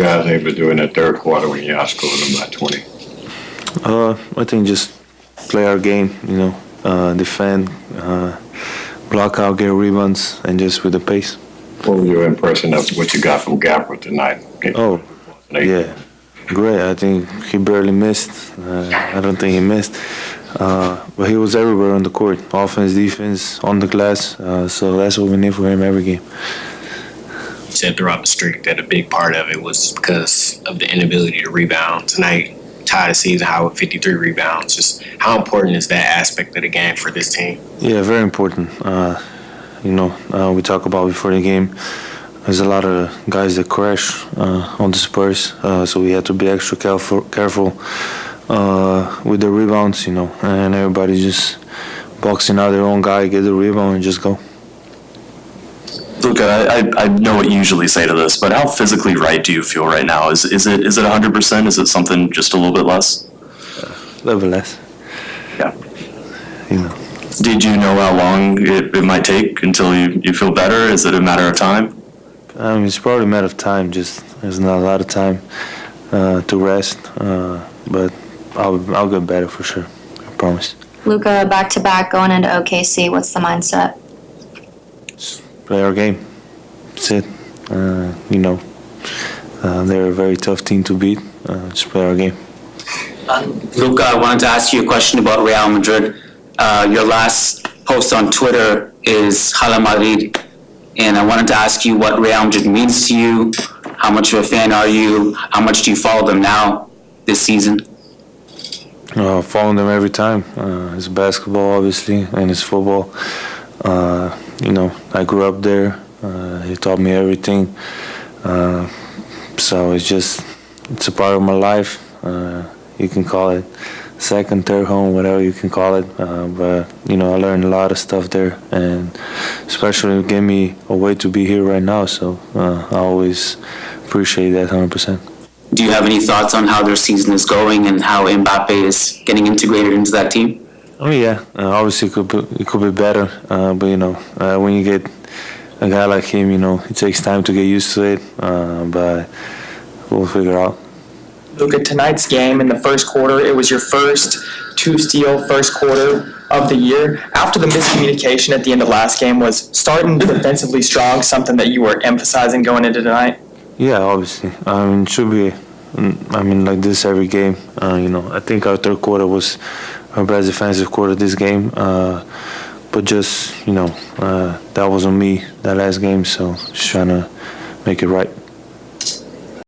guys able to do in the third quarter when you outscored them by 20? I think just play our game, defend, block out, get rebounds, and just with the pace. What was your impression of what you got from Gapper tonight? Oh, yeah, great. I think he barely missed. I don't think he missed. But he was everywhere on the court, offense, defense, on the glass. So that's what we need for him every game. You said throughout the streak that a big part of it was because of the inability to rebound. Tonight, tied the season high with 53 rebounds. Just how important is that aspect of the game for this team? Yeah, very important. We talk about before the game, there's a lot of guys that crash on the Spurs, so we have to be extra careful with the rebounds, and everybody just boxing out their own guy, get the rebound, and just go. Luka, I know what you usually say to this, but how physically right do you feel right now? Is it 100%? Is it something just a little bit less? A little bit less. Yeah. Did you know how long it might take until you feel better? Is it a matter of time? It's probably a matter of time. Just there's not a lot of time to rest, but I'll get better for sure. I promise. Luka, back-to-back going into OKC. What's the mindset? Play our game. That's it. They're a very tough team to beat. Just play our game. Luka, I wanted to ask you a question about Real Madrid. Your last post on Twitter is Hala Madrid, and I wanted to ask you what Real Madrid means to you. How much of a fan are you? How much do you follow them now this season? Following them every time. It's basketball, obviously, and it's football. I grew up there. He taught me everything. So it's a part of my life. You can call it second, third home, whatever you can call it. But I learned a lot of stuff there, and especially gave me a way to be here right now. So I always appreciate that 100%. Do you have any thoughts on how their season is going and how Mbappe is getting integrated into that team? Oh yeah, obviously it could be better, but when you get a guy like him, it takes time to get used to it, but we'll figure out. Luka, tonight's game in the first quarter, it was your first two-steal first quarter of the year. After the miscommunication at the end of last game, was starting defensively strong something that you were emphasizing going into tonight? Yeah, obviously. It should be, like this every game. I think our third quarter was our best defensive quarter this game. But just, that wasn't me that last game, so just trying to make it right.